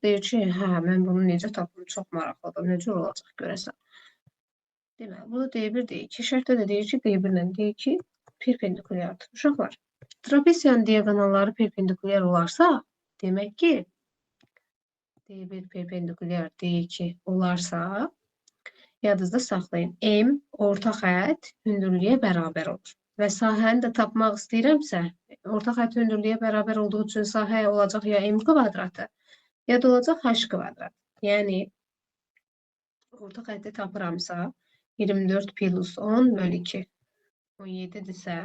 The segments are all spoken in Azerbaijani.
deyir ki, hə, mən bunu necə tapım, çox maraqlıdır, necə olacaq görəsən. Deməli, bunu D1, D2 şərtdə də deyir ki, D1 ilə D2 perpendikulyardır. Uşaqlar, trapesiyanın diagonalları perpendikulyar olarsa, demək ki, D1 perpendikulyar D2 olarsa, yadınızda saxlayın. M orta xətt hündürlüyə bərabər olur. Və sahəni də tapmaq istəyirəmsə, orta xətt hündürlüyə bərabər olduğu üçün sahə olacaq ya M kvadratı, ya da olacaq H kvadrat. Yəni, orta xətti tapıramsa, 24 plus 10 bölü 2. 17-dirsə,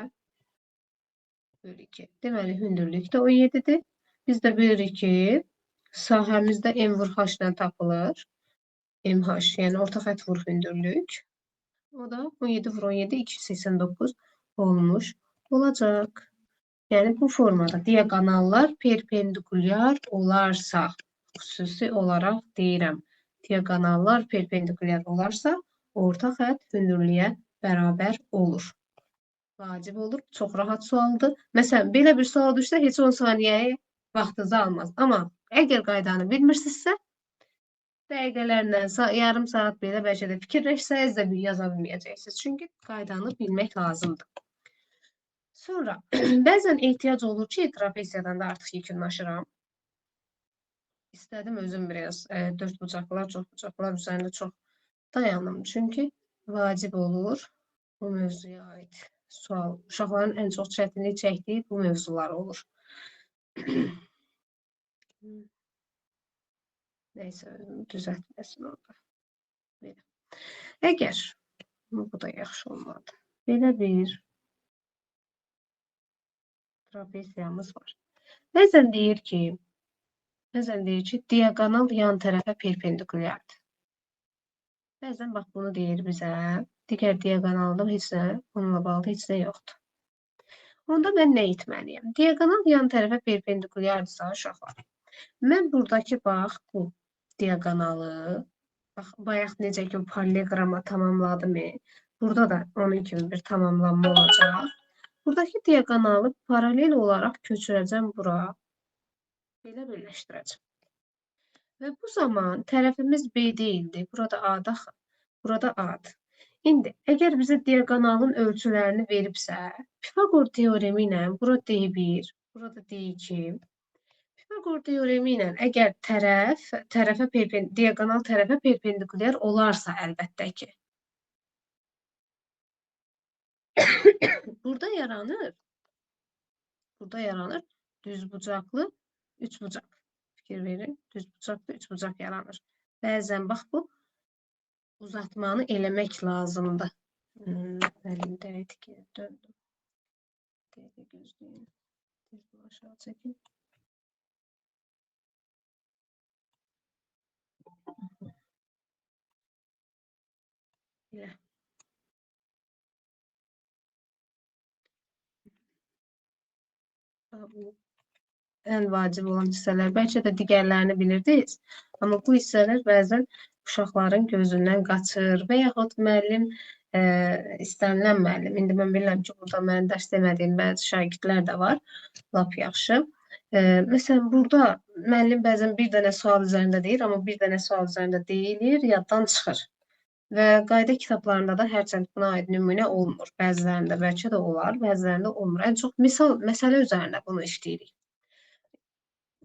bölü 2. Deməli, hündürlük də 17-dir. Biz də bilirik ki, sahəmizdə M vur H ilə tapılır. MH, yəni orta xətt vur hündürlük. O da 17 vur 17, 289 olmuş olacaq. Yəni, bu formada diagonallar perpendikulyar olarsa, xüsusi olaraq deyirəm, diagonallar perpendikulyar olarsa, orta xətt hündürlüyə bərabər olur. Vacib olur, çox rahat sualdır. Məsələn, belə bir sual düşsə, heç 10 saniyəyə vaxtınızı almaz. Amma əgər qaydanı bilmirsinizsə, dəqiqələrlə, yarım saat belə bəlkə də fikirləşsəniz də yaza bilməyəcəksiniz. Çünki qaydanı bilmək lazımdır. Sonra, bəzən ehtiyac olur ki, trapesiyadan da artıq yekunlaşıram. İstədim özüm biraz dörd bucaqlar, çox bucaqlar üzərində çox dayanım. Çünki vacib olur bu mövzuya aid sual. Uşaqların ən çox çətinlik çəkdiyi bu mövzular olur. Neysə, düzəltməsin orada. Belə. Əgər, bu da yaxşı olmadı. Belə bir trapeziyamız var. Bəzən deyir ki, diagonal yan tərəfə perpendikulyardır. Bəzən bax bunu deyir bizə. Digər diagonalda heç nə, onunla bağlı heç nə yoxdur. Onda mən nə etməliyəm? Diagonal yan tərəfə perpendikulyardırsa, uşaqlar. Mən buradakı, bax, bu diagonalı, bax, bayaq necə ki, paralleqrama tamamladım. Burada da onun kimi bir tamamlanma olacaq. Buradakı diagonalı paralel olaraq köçürəcəm bura. Belə birləşdirəcəm. Və bu zaman tərəfimiz B deyildi. Burada A-dır. Burada A-dır. İndi, əgər bizə diagonalın ölçülərini veribsə, Pifaqor teoremi ilə bura D1, burada D2. Pifaqor teoremi ilə əgər diagonal tərəfə perpendikulyar olarsa, əlbəttə ki. Burada yaranır düzbucaqlı üçbucaq. Fikir verin, düzbucaqlı üçbucaq yaranır. Bəzən, bax, bu uzatmanı eləmək lazımdır. Əlimdə etiket döndüm. Dəqiqə gözləyin. Bunu aşağı çəkin. Belə. Bu ən vacib olan hissələr. Bəlkə də digərlərini bilirdiniz. Amma bu hissələr bəzən uşaqların gözündən qaçır və yaxud müəllim, istənilən müəllim. İndi mən bilirəm ki, burada mən dərs demədiyim bəzi şagirdlər də var. Lap yaxşı. Məsələn, burada müəllim bəzən bir dənə sual üzərində deyir, amma bir dənə sual üzərində deyilir, yaddan çıxır. Və qayda kitablarında da hərçənd buna aid nümunə olmur. Bəzilərində bəlkə də olar, bəzilərində olmur. Ən çox məsələ üzərində bunu işləyirik.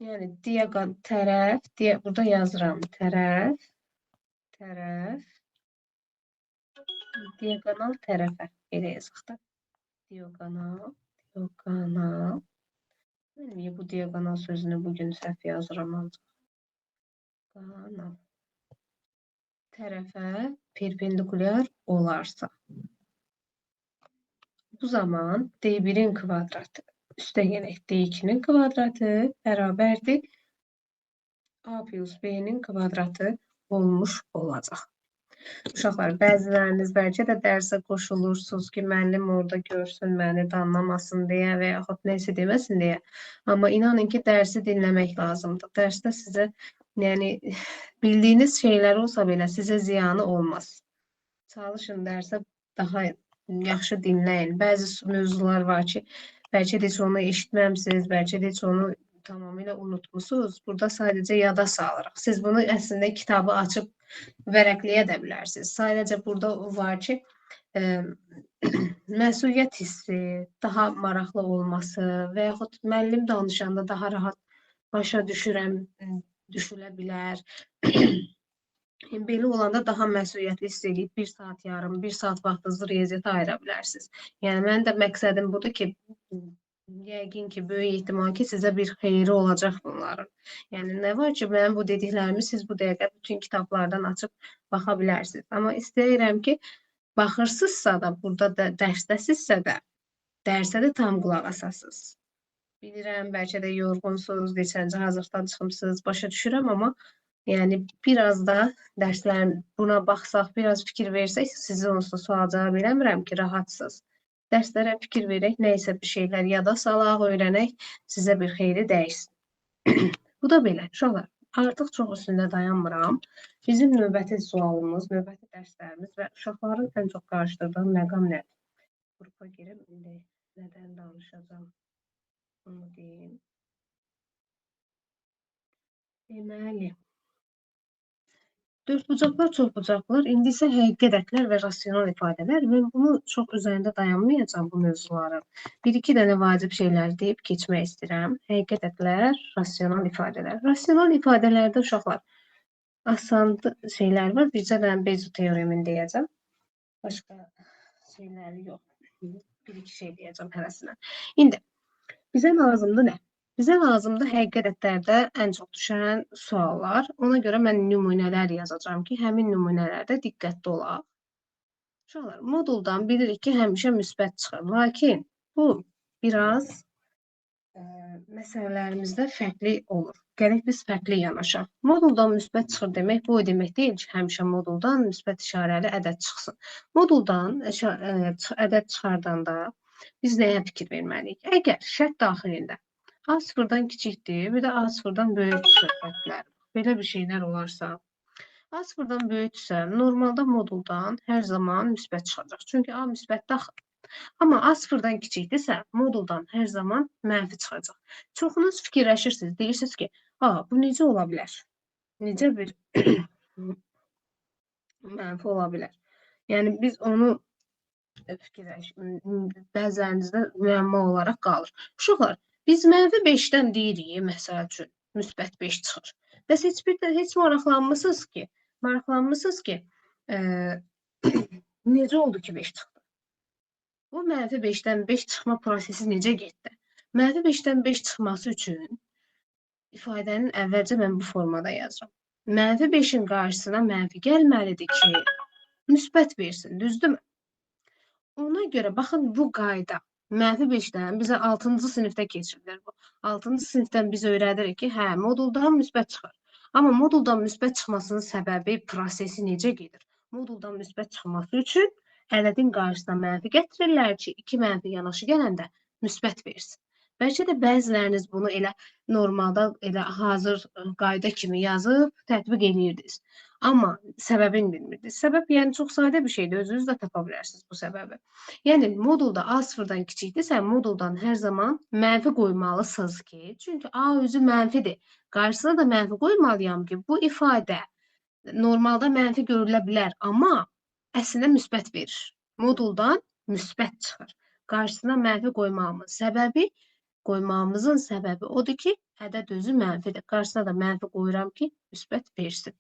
Yəni, diagonal tərəf, burada yazıram, tərəf, diagonal tərəfə, elə yazıq da. Diagonal. Niyə bu diagonal sözünü bugün səhv yazıram ancaq? Diagonal. Tərəfə perpendikulyar olarsa. Bu zaman D1-in kvadratı üstə gələk D2-nin kvadratı bərabərdir A plus B-nin kvadratı olmuş olacaq. Uşaqlar, bəziləriniz bəlkə də dərsə qoşulursunuz ki, müəllim orada görsün, məni danlamasın deyə və yaxud neysə deməsin deyə. Amma inanın ki, dərsi dinləmək lazımdır. Dərsdə sizə, yəni, bildiyiniz şeylər olsa belə sizə ziyanı olmaz. Çalışın dərsə daha yaxşı dinləyin. Bəzi mövzular var ki, bəlkə də heç onu eşitməmsiniz, bəlkə də heç onu tamamilə unutmusunuz. Burada sadəcə yada salırıq. Siz bunu əslində kitabı açıb vərəqləyə də bilərsiniz. Sadəcə burada var ki, məsuliyyət hissi, daha maraqlı olması və yaxud müəllim danışanda daha rahat başa düşürəm, düşülə bilər. Belə olanda daha məsuliyyətli hiss edib 1 saat yarım, 1 saat vaxtınızı riyaziyyata ayıra bilərsiniz. Yəni mənim də məqsədim budur ki, yəqin ki, böyük ehtimal ki, sizə bir xeyri olacaq bunların. Yəni nə var ki, mənim bu dediklərimi siz bu dəqiqə bütün kitablardan açıb baxa bilərsiniz. Amma istəyirəm ki, baxırsınızsa da, burada da dərsdəsizsə də, dərsə də tam qulaq asasınız. Bilirəm, bəlkə də yorğunsunuz, neçənci hazırlıqdan çıxımsınız, başa düşürəm, amma yəni biraz da dərslərin buna baxsaq, biraz fikir versək, sizi onsuz sual cavab eləmirəm ki, rahatsınız. Dərslərə fikir verək, nəysə bir şeylər yada salaq, öyrənək, sizə bir xeyri dəysin. Bu da belə, uşaqlar. Artıq çox üstündə dayanmıram. Bizim növbəti sualımız, növbəti dərslərimiz və uşaqların ən çox qarşıladığı məqam nədir? Qrupa girib, indi nədən danışacağam, onu deyim. Deməli, dördbucaqlar, çoxbucaqlar, indi isə həqiqi ədədlər və rasional ifadələr. Mən bunu çox üzərində dayanmayacağam bu mövzuların. Bir-iki dənə vacib şeylər deyib keçmək istəyirəm. Həqiqi ədədlər, rasional ifadələr. Rasional ifadələrdə uşaqlar asan şeylər var. Bircə dənə Bezu teoremini deyəcəm. Başqa şeyləri yox. Bir-iki şey deyəcəm hərəsinə. İndi bizə lazımdır nə? Bizə lazımdır həqiqi ədədlərdə ən çox düşən suallar. Ona görə mən nümunələr yazacağam ki, həmin nümunələrdə diqqətli olaq. Uşaqlar, moduldan bilirik ki, həmişə müsbət çıxır. Lakin bu biraz məsələlərimizdə fərqli olur. Gərək biz fərqli yanaşaq. Moduldan müsbət çıxır demək bu o demək deyil ki, həmişə moduldan müsbət işarəli ədəd çıxsın. Moduldan ədəd çıxardanda biz nəyə fikir verməliyik? Əgər şərt daxilində A0-dan kiçikdir, bir də A0-dan böyükdür söhbətlər. Belə bir şeylər olarsa, A0-dan böyükdürsə, normalda moduldan hər zaman müsbət çıxacaq. Çünki A müsbət daxil. Amma A0-dan kiçikdirsə, moduldan hər zaman mənfi çıxacaq. Çoxunuz fikirləşirsiniz, deyirsiniz ki, bu necə ola bilər? Necə bir mənfi ola bilər? Yəni, biz onu bəzilərinizdə müəmma olaraq qalır. Uşaqlar, biz mənfi 5-dən deyirik, məsəl üçün, müsbət 5 çıxır. Bəs heç maraqlanmısınız ki, necə oldu ki 5 çıxdı? Bu mənfi 5-dən 5 çıxma prosesi necə getdi? Mənfi 5-dən 5 çıxması üçün ifadənin əvvəlcə mən bu formada yazıram. Mənfi 5-in qarşısına mənfi gəlməlidir ki, müsbət versin, düzdürmü? Ona görə, baxın, bu qayda. Mənfi 5-dən bizə 6-cı sinifdə keçirilir bu. 6-cı sinifdən biz öyrədirik ki, moduldan müsbət çıxır. Amma moduldan müsbət çıxmasının səbəbi, prosesi necə gedir? Moduldan müsbət çıxması üçün ədədin qarşısına mənfi gətirirlər ki, 2 mənfi yanaşı gələndə müsbət versin. Bəlkə də bəziləriniz bunu elə normalda elə hazır qayda kimi yazıb tətbiq edirdiniz. Amma səbəbini bilmirdiniz. Səbəb yəni çox sadə bir şeydir. Özünüz də tapa bilərsiniz bu səbəbi. Yəni modulda A0-dan kiçikdirsə, moduldan hər zaman mənfi qoymalısınız ki, çünki A özü mənfidir. Qarşısına da mənfi qoymalıyam ki, bu ifadə normalda mənfi görülə bilər, amma əslində müsbət verir. Moduldan müsbət çıxır. Qarşısına mənfi qoymağımızın səbəbi odur ki, ədəd özü mənfidir. Qarşısına da mənfi qoyuram ki, müsbət versin.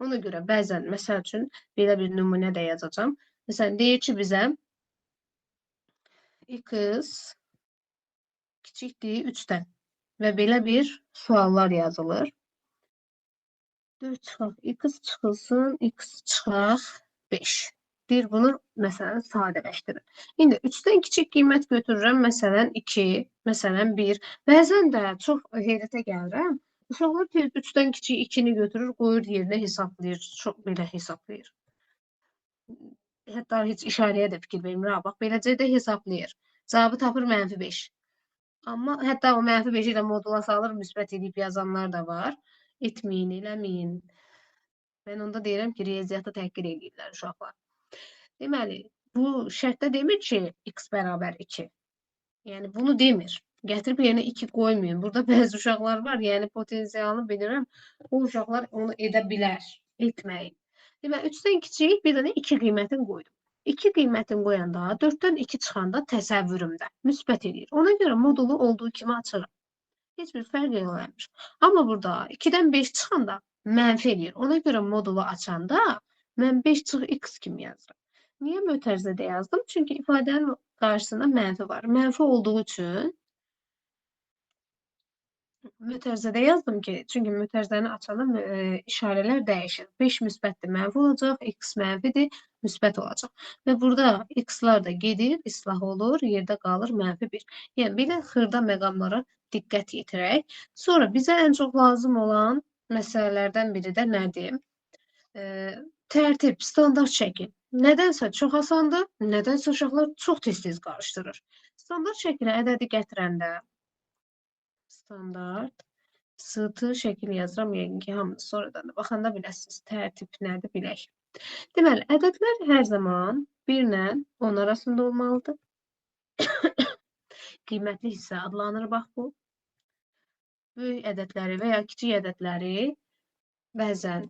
Ona görə bəzən, məsəl üçün, belə bir nümunə də yazacağam. Məsələn, deyir ki, bizə x kiçikdir 3-dən və belə bir suallar yazılır. 4 çıxaq x çıxılsın, x çıxaq 5. Deyir, bunu, məsələn, sadələşdirin. İndi 3-dən kiçik qiymət götürürəm, məsələn, 2, məsələn, 1. Bəzən də çox heyrətə gəlirəm. Uşaqlar 3-dən kiçik 2-ni götürür, qoyur yerinə hesablayır. Çox belə hesablayır. Hətta heç işarəyə də fikir vermir. Bax, beləcə də hesablayır. Cavabı tapır mənfi 5. Amma hətta o mənfi 5-i ilə modula salır, müsbət edib yazanlar da var. Etməyin, eləməyin. Mən onda deyirəm ki, riyaziyyatı təhqir edirlər uşaqlar. Deməli, bu şərtdə demir ki, x bərabər 2. Yəni, bunu demir. Gətirib yerinə 2 qoymayın. Burada bəzi uşaqlar var, yəni potensialını bilirəm. O uşaqlar onu edə bilər. Etməyin. Deməli 3-dən kiçik bir dənə 2 qiymətini qoydum. 2 qiymətini qoyanda 4-dən 2 çıxanda təsəvvürümdə müsbət eləyir. Ona görə modulu olduğu kimi açıram. Heç bir fərq eləmir. Amma burada 2-dən 5 çıxanda mənfi eləyir. Ona görə modulu açanda mən 5 çıx x kimi yazıram. Niyə mötərizədə yazdım? Çünki ifadənin qarşısında mənfi var. Mənfi olduğu üçün mötərizədə yazdım ki, çünki mötərizəni açanda işarələr dəyişir. 5 müsbətdir, mənfi olacaq, x mənfidir, müsbət olacaq. Və burada x-lar da gedir, islah olur, yerdə qalır -1. Yəni, belə xırda məqamlara diqqət yetirək. Sonra bizə ən çox lazım olan məsələlərdən biri də nədir? Tərtib, standart şəkil. Nədənsə çox asandır, nədənsə uşaqlar çox tez-tez qarışdırır. Standart şəkilə ədədi gətirəndə standart sığıtı şəkil yazıram, yəqin ki, hamınız sonradan da baxanda biləsiniz. Tərtib nədir bilək. Deməli, ədədlər hər zaman 1 ilə 10 arasında olmalıdır. Qiymətli hissə adlanır, bax bu. Böyük ədədləri və ya kiçik ədədləri bəzən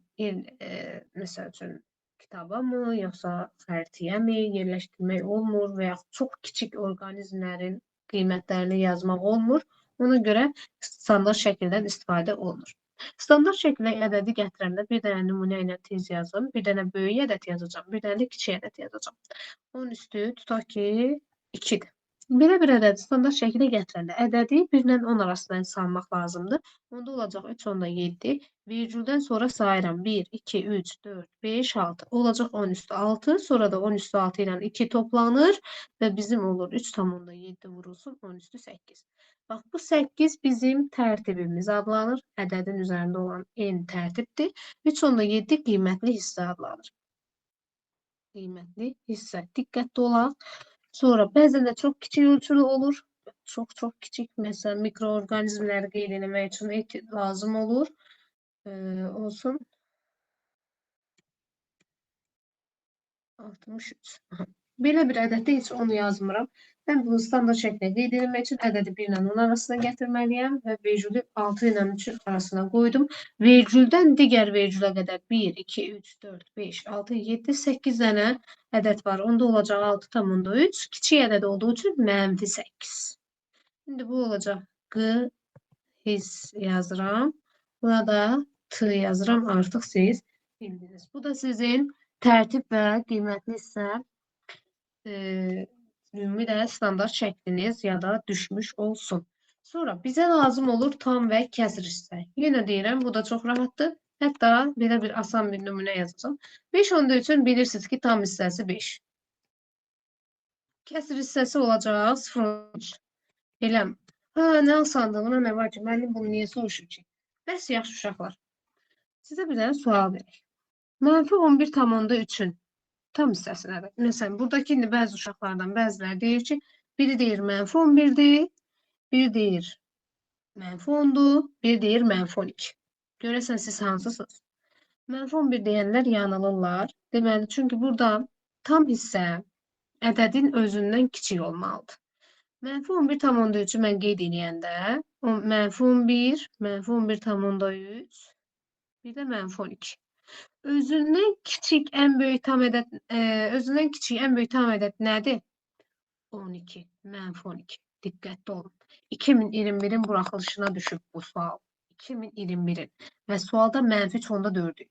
məsəl üçün kitaba mı, yoxsa xəritəyə mi yerləşdirmək olmur və yaxud çox kiçik orqanizmlərin qiymətlərini yazmaq olmur. Ona görə standart şəkildən istifadə olunur. Standart şəkildə ədədi gətirəndə bir dənə nümunə ilə tez yazım, bir dənə böyük ədəd yazacağım, bir dənə də kiçik ədəd yazacağım. 10 üstü tutaq ki 2-dir. Belə bir ədədi standart şəkildə gətirəndə ədədi 1 ilə 10 arasında salmaq lazımdır. Onda olacaq 3 onda 7. Virgüldən sonra sayıram. 1, 2, 3, 4, 5, 6. Olacaq 10 üstü 6. Sonra da 10 üstü 6 ilə 2 toplanır və bizim olur 3,7 vurulsun 10 üstü 8. Bax, bu 8 bizim tərtibimiz adlanır. Ədədin üzərində olan n tərtibdir. 3,7 qiymətli hissə adlanır. Qiymətli hissə. Diqqətli olaq. Sonra bəzən də çox kiçik ölçülü olur. Çox kiçik, məsələn, mikroorqanizmləri qeyd etmək üçün lazım olur. Olsun. 63. Belə bir ədəddə heç onu yazmıram. Mən bunu standart şəkildə qeyd etmək üçün ədədi 1 ilə 10 arasına gətirməliyəm və vergülü 6 ilə 3 arasına qoydum. Vergüldən digər vergülə qədər 1, 2, 3, 4, 5, 6, 7, 8 dənə ədəd var. Onda olacaq 6,3. Kiçik ədəd olduğu üçün -8. Şimdi bu olacaq Q his yazıram. Buna da T yazıram. Artıq siz bildiniz. Bu da sizin tərtib və qiymətli hissə ümumi də standart şəkliniz ya da düşmüş olsun. Sonra bizə lazım olur tam və kəsr hissə. Yenə deyirəm, bu da çox rahatdır. Hətta belə bir asan bir nümunə yazacağım. 5/3-ün bilirsiniz ki, tam hissəsi 5. Kəsr hissəsi olacaq 0,3. Eləm. Nə asandır, buna nə var ki, müəllim bunu niyə soruşur ki? Bəs yaxşı uşaqlar. Sizə bir dənə sual verək. -11,3-ün tam hissəsi nədir? Məsələn, buradakı indi bəzi uşaqlardan bəziləri deyir ki, biri deyir -11-dir, biri deyir -10-dur, biri deyir -12. Görəsən siz hansısınız? -11 deyənlər yanılırlar. Deməli, çünki burada tam hissə ədədin özündən kiçik olmalıdır. -11,3-ü mən qeyd edəndə, -11, -11,3, bir də -12. Özündən kiçik ən böyük tam ədəd, özündən kiçik ən böyük tam ədəd nədir? 12, -12. Diqqətli olun. 2021-in buraxılışına düşüb bu sual. 2021-in və sualda -4 idi.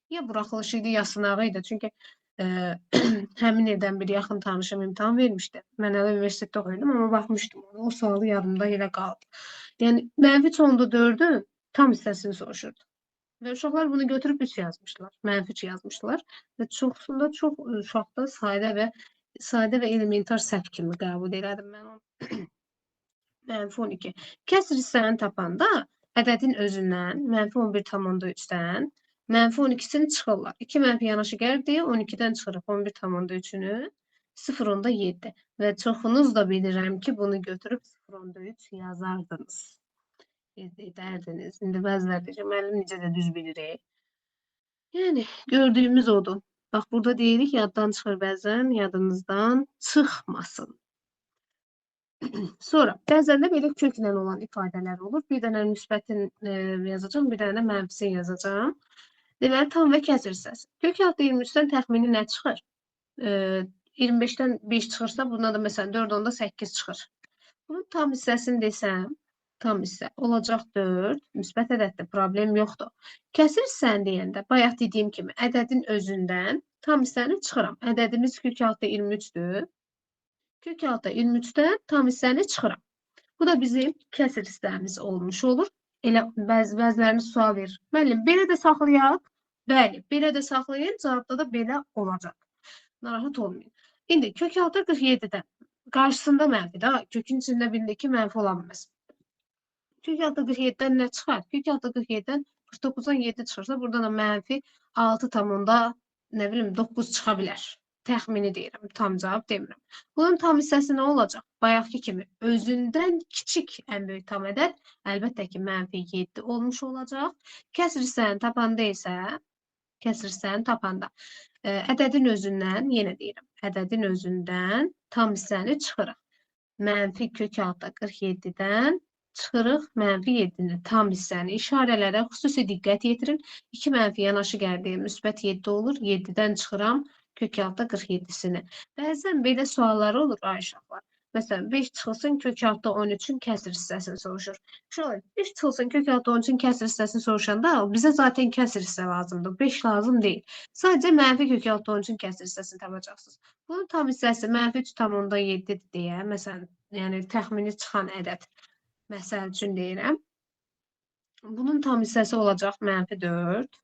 Ya buraxılışı idi, ya sınağı idi. Çünki həmin ildən bir yaxın tanışım imtahan vermişdi. Mən hələ universitetdə oxuyurdum, amma baxmışdım ona. O sualı yadımda elə qaldı. Yəni, -4-ün tam hissəsini soruşurdu. Və uşaqlar bunu götürüb 3 yazmışlar, -3 yazmışlar və çoxsunda çox uşaqda sadə və elementar səhv kimi qəbul elədim mən onu. -12. Kəsr hissəni tapanda ədədin özündən, -11,3-dən -12-sini çıxırlar. 2 mənfi yanaşı gəlib deyə 12-dən çıxırıq 11,3-ünü 0,7 və çoxunuz da bilirəm ki, bunu götürüb 0,3 yazardınız. Edərdiniz. İndi bəziləri deyəcək, müəllim necə də düz bilirik. Yəni, gördüyümüz odur. Bax, burada deyirik, yaddan çıxır bəzən, yadınızdan çıxmasın. Sonra bəzən də belə köklə olan ifadələr olur. Bir dənə müsbətin yazacağım, bir dənə də mənfisini yazacağım. Deməli, tam və kəsr hissəsi. Kök altı 23-dən təxmini nə çıxır? 25-dən 5 çıxırsa, bundan da məsələn 4 onda 8 çıxır. Bunun tam hissəsini desəm, tam hissə olacaq 4, müsbət ədəddə problem yoxdur. Kəsir hissəni deyəndə, bayaq dediyim kimi, ədədin özündən tam hissəni çıxıram. Ədədimiz kök altı 23-dür. Kök altı 23-dən tam hissəni çıxıram. Bu da bizim kəsir hissəmiz olmuş olur. Elə bəziləriniz sual verir. Müəllim, belə də saxlayaq? Bəli, belə də saxlayın, cavabda da belə olacaq. Narahat olmayın. İndi kök altı 47-dən qarşısında mənfi də, kökün içində birindəki mənfi ola bilməz. Kök altı 47-dən nə çıxar? Kök altı 47-dən 49-dan 7 çıxırsa, burada da mənfi 6 tamında, nə bilim, 9 çıxa bilər. Təxmini deyirəm, tam cavab demirəm. Bunun tam hissəsi nə olacaq? Bayaqki kimi özündən kiçik ən böyük tam ədəd, əlbəttə ki, mənfi 7 olmuş olacaq. Kəsr hissəni tapanda isə, kəsr hissəni tapanda ədədin özündən, yenə deyirəm, ədədin özündən tam hissəni çıxırıq. Mənfi kök altı 47-dən çıxırıq mənfi 7-ni, tam hissəni işarələrə xüsusi diqqət yetirin. 2 mənfi yanaşı gəldiyi müsbət 7 olur. 7-dən çıxıram kök altı 47-sini. Bəzən belə suallar olur Ayşəxlar. Məsələn, 5 çıxılsın kök altı 13-ün kəsr hissəsini soruşur. Şöyle 5 çıxılsın kök altı 13-ün kəsr hissəsini soruşanda bizə zaten kəsr hissə lazımdır. 5 lazım deyil. Sadəcə mənfi kök altı 13-ün kəsr hissəsini tapacaqsınız. Bunun tam hissəsi mənfi 3,7 deyə, məsələn, yəni təxmini çıxan ədəd. Məsəl üçün deyirəm. Bunun tam hissəsi olacaq mənfi 4.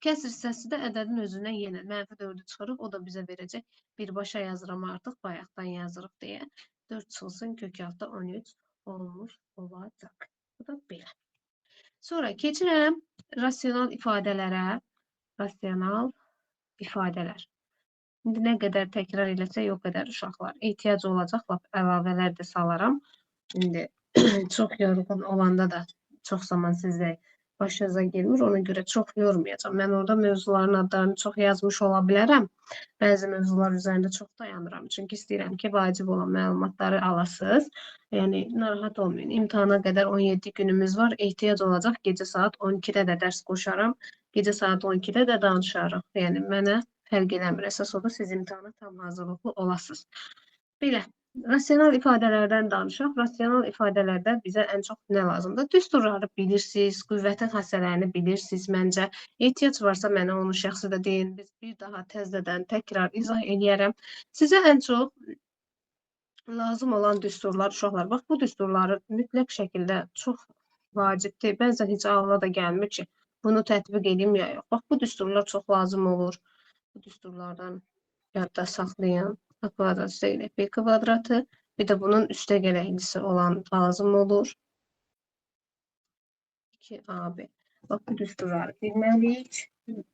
Kəsr hissəsi də ədədin özündən yenə mənfi 4-ü çıxırıq. O da bizə verəcək. Birbaşa yazıram artıq. Bayaqdan yazırıq deyə. 4 çıxılsın kök altı 13 olmuş olacaq. Bu da belə. Sonra keçirəm rasional ifadələrə. Rasional ifadələr. İndi nə qədər təkrar eləsək, o qədər uşaqlar ehtiyac olacaq. Əlavələr də salaram. İndi çox yorğun olanda da çox zaman sizə başınıza gelmir. Ona görə çox yormayacağım. Mən orada mövzuların adlarını çox yazmış ola bilərəm. Bəzi mövzular üzərində çox dayanıram. Çünki istəyirəm ki, vacib olan məlumatları alasınız. Yəni, narahat olmayın. İmtahana qədər 17 günümüz var. Ehtiyac olacaq. Gecə saat 12-də də dərs qoşaram. Gecə saat 12-də də danışarıq. Yəni, mənə fərq eləmir. Əsas odur, siz imtahana tam hazırlıqlı olasınız. Belə. Rasional ifadələrdən danışaq. Rasional ifadələrdə bizə ən çox nə lazımdır? Düsturları bilirsiniz, qüvvətin xassələrini bilirsiniz məncə. Ehtiyac varsa mənə onu şəxsi də deyin. Biz bir daha təzədən təkrar izah edərəm. Sizə ən çox lazım olan düsturlar, uşaqlar. Bax, bu düsturları mütləq şəkildə çox vacibdir. Bəzən heç ağla da gəlmir ki, bunu tətbiq edeyim ya yox. Bax, bu düsturlar çox lazım olur. Bu düsturlardan yadda saxlayın. A kvadrat üstəgələ B kvadratı. Bir də bunun üstəgələklisi olan lazım olur. 2AB. Bax, bu düsturları bilməliyik.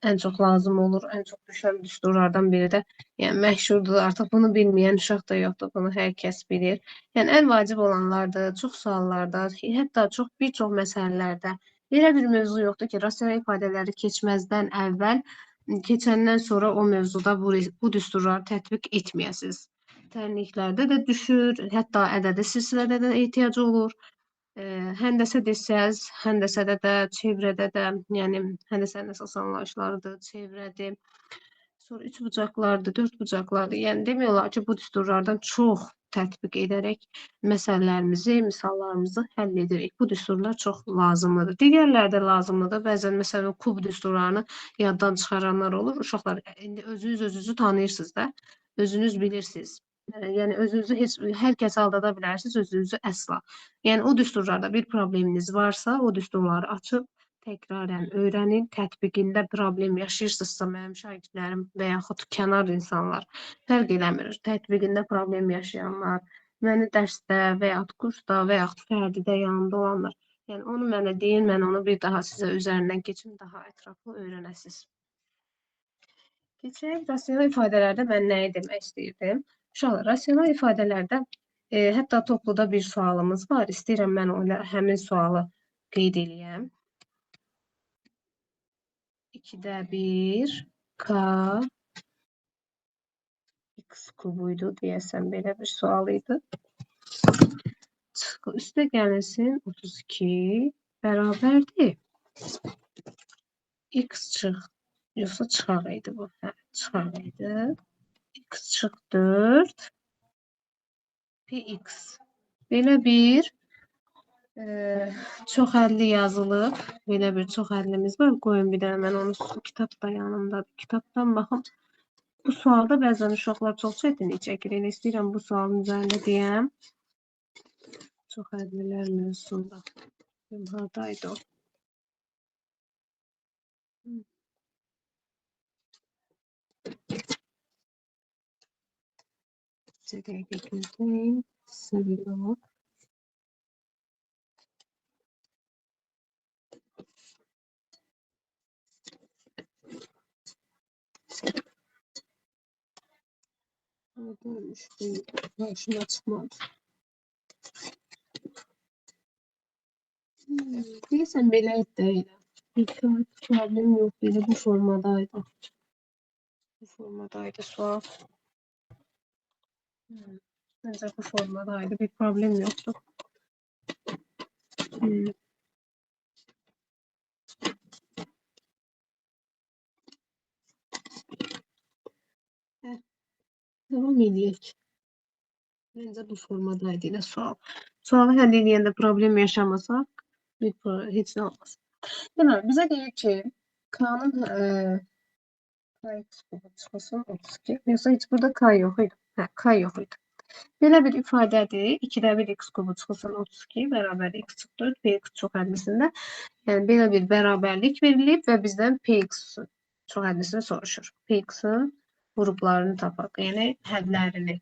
Ən çox lazım olur. Ən çox düşən düsturlardan biri də yəni məşhurdur. Artıq bunu bilməyən uşaq da yoxdur. Bunu hər kəs bilir. Yəni ən vacib olanlardır. Çox suallarda, hətta bir çox məsələlərdə belə bir mövzu yoxdur ki, rasional ifadələri keçməzdən əvvəl keçəndən sonra o mövzuda bu düsturları tətbiq etməyəsiniz. Tənliklərdə də düşür, hətta ədədi silsilədə də ehtiyacı olur. Həndəsə desəz, həndəsədə də, çevrədə də, yəni həndəsənin əsas anlayışlarıdır, çevrədir. Sonra 3 bucaqlardır, 4 bucaqlardır. Yəni demək olar ki, bu düsturlardan çox tətbiq edərək məsələlərimizi, misallarımızı həll edirik. Bu düsturlar çox lazımlıdır. Digərləri də lazımlıdır. Bəzən məsələn kub düsturlarını yaddan çıxaranlar olur. Uşaqlar, indi özünüzü tanıyırsınız da, özünüz bilirsiniz. Yəni özünüzü hər kəs aldada bilərsiniz, özünüzü əsla. Yəni o düsturlarda bir probleminiz varsa, o düsturları açıb təkrarən öyrənin. Tətbiqində problem yaşayırsınızsa, mənim şagirdlərim və yaxud kənar insanlar fərq eləmir. Tətbiqində problem yaşayanlar, məni dərsdə və yaxud kursda və yaxud fərdidə yanında olanlar. Yəni onu mənə deyin, mən onu bir daha sizə üzərindən keçim, daha ətraflı öyrənəsiniz. Keçək, rasional ifadələrdə mən nəyi demək istəyirdim? Uşaqlar, rasional ifadələrdə hətta topluda bir sualımız var. İstəyirəm mən həmin sualı qeyd edeyəm. 2-də 1 K x kubuydu deyəsən belə bir sual idi. Üstə gəlsin 32 bərabərdir. X çıx. Yoxsa çıxaq idi bu. Hə, çıxaq idi. X çıx 4. Px. Belə bir çoxhəlli yazılıb. Belə bir çoxhəllimiz var. Qoyun bir dənə mən onu kitabda yanımdadır. Kitabdan baxım. Bu sualda bəzən uşaqlar çox çətinlik çəkir. Elə istəyirəm bu sualın üzərində deyəm. Çoxhəllilər mövzusunda. Hardaydı o? Bir dəqiqə gözləyin. Sırılıq. Buradaymış. Karşıma çıkmadı. Deyəsən belə deyil. Bir problem yox. Belə bu formadaydı. Bu formadaydı sual. Bence bu formadaydı. Bir problem yoktu. Devam edək. Bence bu formadaydı yine sual. Sualı həll edəndə problem yaşamasaq heç nə olmaz. Deməli, bizə deyir ki, K'nın K kubu çıxılsın 32. Yoxsa heç burada K yox idi. Hə, K yox idi. Belə bir ifadədir. 2-də 1 x kubu çıxılsın 32 bərabər x çıx 4 px çoxhəllisində. Yəni belə bir bərabərlik verilib və bizdən px çoxhəllisini soruşur. Px'in qruplarını tapaq. Yəni hədlərini,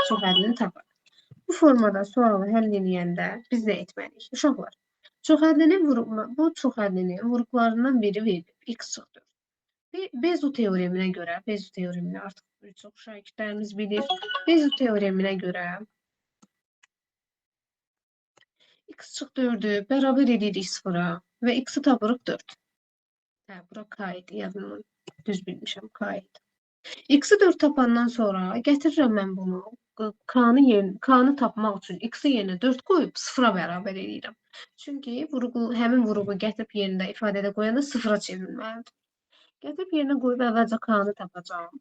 çoxhəllini tapaq. Bu formada sualı həll edəndə biz nə etməliyik? Uşaqlar, bu çoxhəllinin qruplarından biri verilib. X çıx 4. Bezu teoreminə görə, Bezu teoremini artıq bir çox şagirdlərimiz bilir. Bezu teoreminə görə x çıx 4'ü bərabər edirik 0'a və x'i tapırıq 4. Hə, bura k idi, yazımı düz bilmişəm, k idi. X'i 4 tapandan sonra gətirirəm mən bunu. K'nı tapmaq üçün x'i yerinə 4 qoyub 0'a bərabər edirəm. Çünki həmin vuruğu gətirib yerində ifadədə qoyanda 0'a çevrilməlidir. Gətirib yerinə qoyub əvvəlcə K'nı tapacağım.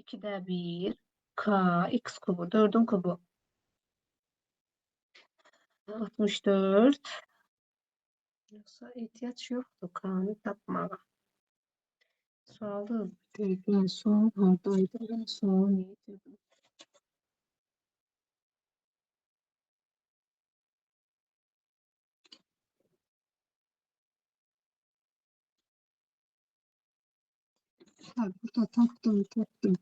2'də 1 K x kubu 4'ün kubu 64. Yoxsa ehtiyac yoxdur K'nı tapmağa. Sualı deyilən sual hardaydı? Ben sualı niyə dedim? Ha, burada tapdım.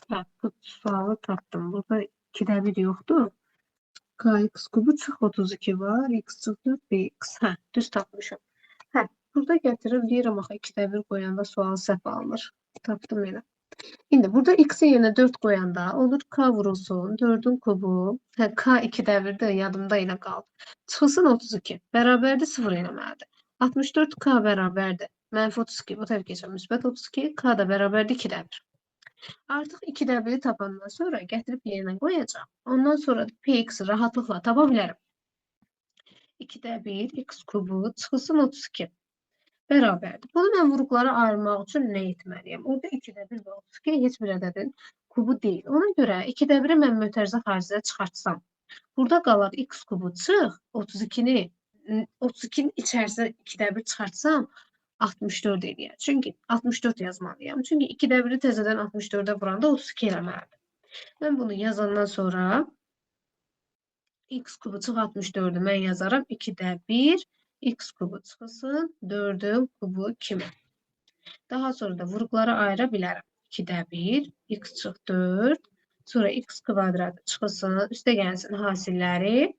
Ha, bu sualı tapdım. Burada 2'də 1 yoxdur. Kx kubu çıx 32 var. X çıx 4 bx. Hə, düz tapmışam. Hə, burada gətirib deyirəm axı 2'də 1 qoyanda sual səhv alınır. Tapdım elə. Şimdi burada x'i yerine 4 koyanda olur k vurulsun 4'ün kubu. Hə, k 2'də 1'də yadımda ilə qaldı. Çıxılsın 32. Bərabərdir 0 eləməlidir. 64 k bərabərdir. Mənfi 32. Bu tərəf keçən müsbət 32. K da bərabərdir 2'də 1. Artıq 2'də 1'i tapandan sonra gətirib yerinə qoyacağım. Ondan sonra px'i rahatlıqla tapa bilərəm. 2'də 1 x kubu çıxılsın 32. Bərabərdir. Bunu mən vuruqları ayırmaq üçün nə etməliyəm? Orada 2'də 1 və 32 heç bir ədədin kubu deyil. Ona görə 2'də 1'i mən mötərizə xaricə çıxartsam, burada qalar x kubu çıx, 32'nin içərisinə 2'də 1 çıxartsam, 64 eləyər. Çünki 64 yazmalıyam. Çünki 2'də 1'i təzədən 64'ə vuranda 32 eləməlidir. Mən bunu yazandan sonra x kubu çıx 64'ü mən yazaram 2'də 1 x kubu çıxılsın 4'ün kubu kimi. Daha sonra da vuruqları ayıra bilərəm. 2'də 1 x çıx 4 sonra x kvadratı çıxılsın üstə gəlsin hasilləri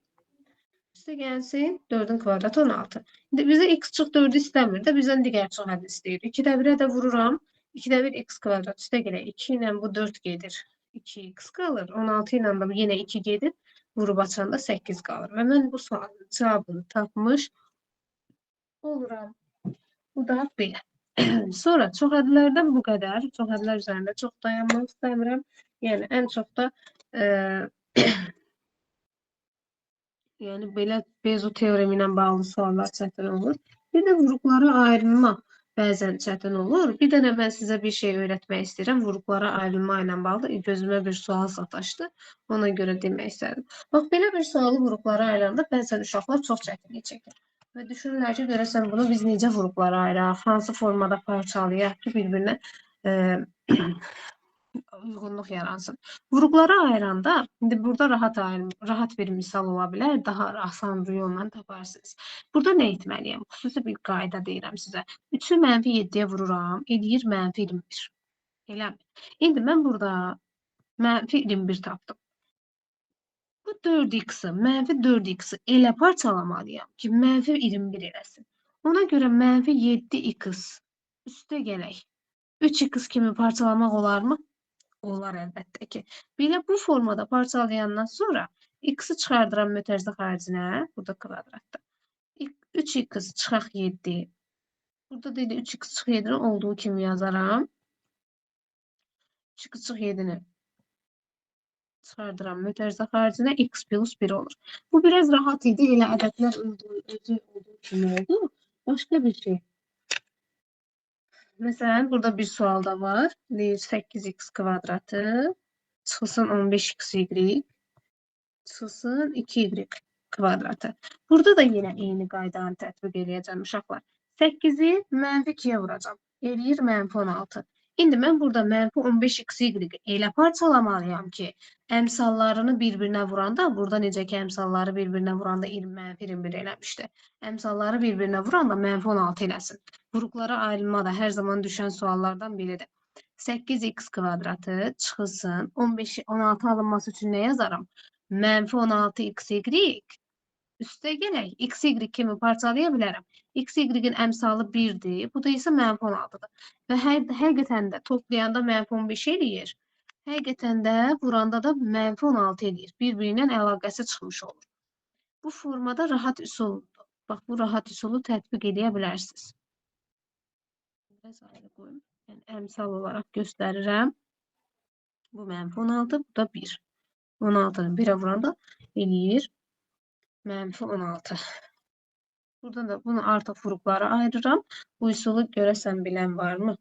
üstə gəlsin 4'ün kvadratı 16. İndi bizə x çıx 4'ü istəmir də bizdən digər çoxhəll istəyir. 2'də 1'ə də vururam. 2'də 1 x kvadrat üstə gələ 2 ilə bu 4 gedir. 2x qalır. 16 ilə də yenə 2 gedir. Vurub açanda 8 qalır. Və mən bu sualın cavabını tapmış oluram. Bu da belə. Sonra çoxhədlərdən bu qədər. Çoxhədlər üzərində çox dayanmaq istəmirəm. Yəni ən çox da yəni belə Bezo teoremi ilə bağlı suallar çətin olur. Bir də vuruqlara ayrılma bəzən çətin olur. Bir dənə mən sizə bir şey öyrətmək istəyirəm. Vuruqlara ayrılma ilə bağlı gözümə bir sual sataşdı. Ona görə demək istədim. Bax, belə bir sualı vuruqlara ayıranda bəzən uşaqlar çox çətinlik çəkir. Və düşünürlər ki, görəsən bunu biz necə vuruqlara ayıraq, hansı formada parçalayaq ki, bir-birinə uyğunluq yaransın. Vuruqlara ayıranda, indi burada rahat bir misal ola bilər, daha asan bir yolla taparsınız. Burada nə etməliyəm? Xüsusi bir qayda deyirəm sizə. 3-ü -7-yə vururam, eləyir -21. Eləmi? İndi mən burada -21 tapdım. Bu 4x-i, -4x-i elə parçalamalıyam ki, -21 eləsin. Ona görə -7x üstə gələk. 3x kimi parçalamaq olarmı? Olar əlbəttə ki. Belə bu formada parçalayandan sonra x-i çıxardıram mötərizə xaricinə, burada kvadratda. 3x çıxaq 7. Burada dedi 3x çıxıq 7 olduğu kimi yazaram. 3x çıxıq 7-ni çıxardıram mötərizə xaricinə, x plus 1 olur. Bu biraz rahat idi. Elə ədədlər özü olduğu kimi oldu. Başqa bir şey. Məsələn, burada bir sual da var. Deyir 8x kvadratı çıxılsın 15xy çıxılsın 2y kvadratı. Burada da yenə eyni qaydanı tətbiq edəcəm uşaqlar. 8-i -2-yə vuracam. Eləyir -16. İndi mən burada -15xy elə parçalamalıyam ki, əmsallarını bir-birinə vuranda, burada necə ki, əmsalları bir-birinə vuranda -21 eləmişdi. Əmsalları bir-birinə vuranda -16 eləsin. Vuruqlara ayrılma da hər zaman düşən suallardan biridir. 8x kvadratı çıxılsın 16 alınması üçün nə yazaram? -16xy üstə gələk. xy kimi parçalaya bilərəm. xy-in əmsalı 1-dir. Bu da isə -16-dır. Və həqiqətən də toplayanda -15 eləyir. Həqiqətən də vuranda da -16 eləyir. Bir-biri ilə əlaqəsi çıxmış olur. Bu formada rahat üsuldur. Bax, bu rahat üsulu tətbiq edə bilərsiniz. Biraz ayrı qoyum. Yəni, əmsal olaraq göstərirəm. Bu -16, bu da 1. 16-nı 1-ə vuranda eləyir -16. Burada da bunu artıq vuruqlara ayırıram. Bu üsulu görəsən bilən varmı?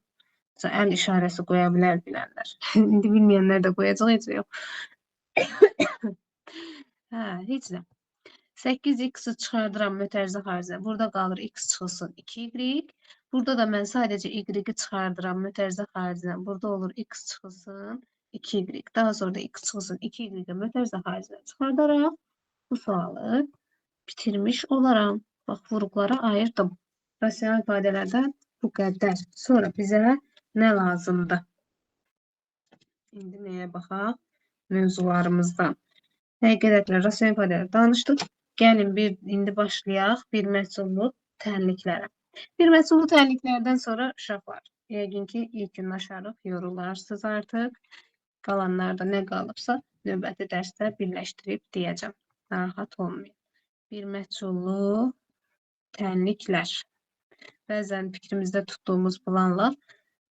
Əl işarəsi qoya bilər bilənlər. İndi bilməyənlər də qoyacaq, heç yox. Heç nə. 8x-i çıxardıram mötərizə xaricinə. Burada qalır x çıxılsın 2y. Burada da mən sadəcə y-i çıxardıram mötərizə xaricinə. Burada olur x çıxılsın 2y. Daha sonra da x çıxılsın 2y-i mötərizə xaricinə çıxardaraq bu sualı bitirmiş olaram. Bax, vuruqlara ayırdım. Rasional ifadələrdən bu qədər. Sonra bizə nə lazımdır? İndi nəyə baxaq? Mövzularımızdan. Həqiqətlə rasional ifadələr danışdıq. Gəlin indi başlayaq bir məhsullu tənliklərə. Bir məhsullu tənliklərdən sonra uşaqlar, yəqin ki, ilk gün aşarıq, yorularsınız artıq. Qalanlarda nə qalıbsa, növbəti dərsdə birləşdirib deyəcəm. Narahat olmayın. Bir məhsullu tənliklər. Bəzən fikrimizdə tutduğumuz planla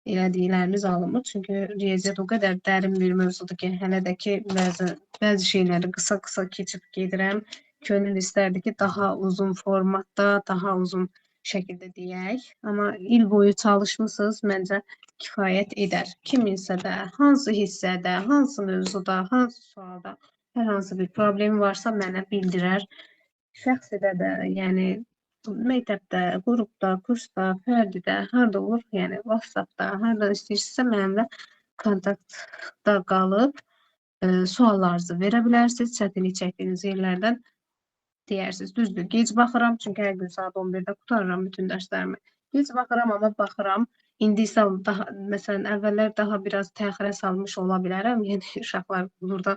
elədiklərimiz alınmır. Çünki riyaziyyat o qədər dərin bir mövzudur ki, hələ də ki, bəzi şeyləri qısa-qısa keçib gedirəm. Könül istərdi ki, daha uzun formatda, daha uzun şəkildə deyək. Amma il boyu çalışmışsınız, məncə kifayət edər. Kiminsə də, hansı hissədə, hansı mövzuda, hansı sualda hər hansı bir problemi varsa mənə bildirər. Şəxsidə də, yəni məktəbdə, qrupda, kursda, fərdidə, harada olur, yəni WhatsAppda, harada istəyirsinizsə mənimlə kontaktda qalıb suallarınızı verə bilərsiniz. Çətinlik çəkdiyiniz yerlərdən deyərsiniz. Düzdür, gec baxıram, çünki hər gün saat 11-də qutarıram bütün dərslərimi. Gec baxıram, amma baxıram. İndi isə daha, məsələn, əvvəllər daha biraz təxirə salmış ola bilərəm. Yəni, uşaqlar burada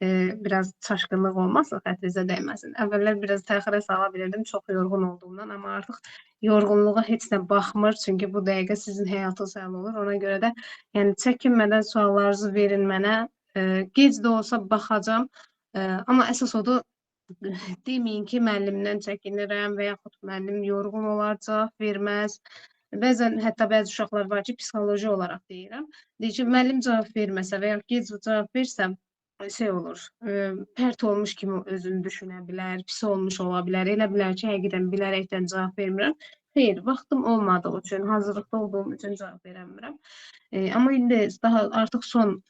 biraz çaşqınlıq olmazsa xətrinizə dəyməsin. Əvvəllər biraz təxirə sala bilirdim, çox yorğun olduğumdan, amma artıq yorğunluğa heç nə baxmır, çünki bu dəqiqə sizin həyatınız həll olur. Ona görə də yəni çəkinmədən suallarınızı verin mənə. Gec də olsa baxacam, amma əsas odur, deməyin ki, müəllimdən çəkinirəm və yaxud müəllim yorğun olar, cavab verməz. Bəzən hətta bəzi uşaqlar var ki, psixoloji olaraq deyirəm. Deyir ki, müəllim cavab verməsə və ya gec cavab versəm şey olur, pərt olmuş kimi özünü düşünə bilər, pis olmuş ola bilər. Elə bilər ki, həqiqətən bilərəkdən cavab vermirəm. Xeyr, vaxtım olmadığı üçün, hazırlıqda olduğum üçün cavab verəmirəm. Amma indi daha artıq son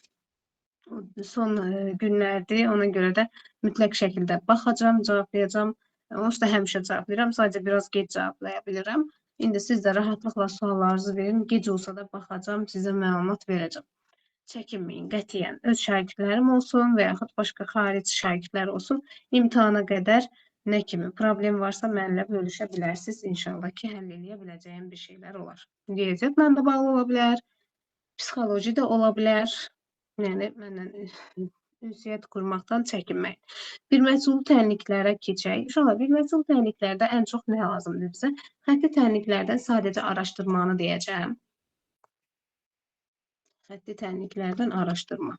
günlərdir. Ona görə də mütləq şəkildə baxacağam, cavablayacağam. Onsuz da həmişə cavablayıram. Sadəcə biraz gec cavablaya bilirəm. İndi siz də rahatlıqla suallarınızı verin. Gec olsa da baxacağam, sizə məlumat verəcəm. Çəkinməyin, qətiyyən. Öz şagirdlərim olsun və yaxud başqa xarici şagirdlər olsun. İmtahana qədər nə kimi problem varsa mənimlə bölüşə bilərsiniz. İnşallah ki, həll edə biləcəyim bir şeylər olar. Riyaziyyatla da bağlı ola bilər, psixoloji də ola bilər. Yəni, mənlə ünsiyyət qurmaqdan çəkinməyin. Bir məhsul tənliklərə keçək. Uşaqlar, bir məhsul tənliklərdə ən çox nə lazımdır bizə? Xətti tənliklərdən sadəcə araşdırmanı deyəcəm. Xətti tənliklərdən araşdırma.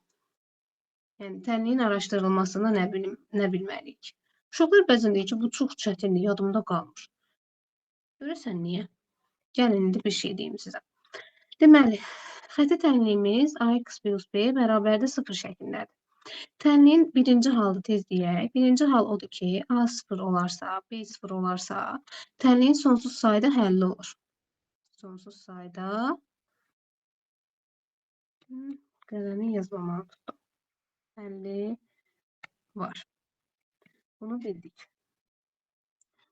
Yəni, tənliyin araşdırılmasını nə bilməliyik? Uşaqlar bəzən deyir ki, bu çox çətindir, yadımda qalmır. Görəsən niyə? Gəlin, indi bir şey deyim sizə. Deməli, xətti tənliyimiz AX plus B bərabərdə 0 şəklindədir. Tənliyin birinci halı tez deyək. Birinci hal odur ki, A 0 olarsa, B 0 olarsa, tənliyin sonsuz sayda həlli olur. Sonsuz sayda qələmi yazmamalı tutdum. Həlli var. Bunu bildik.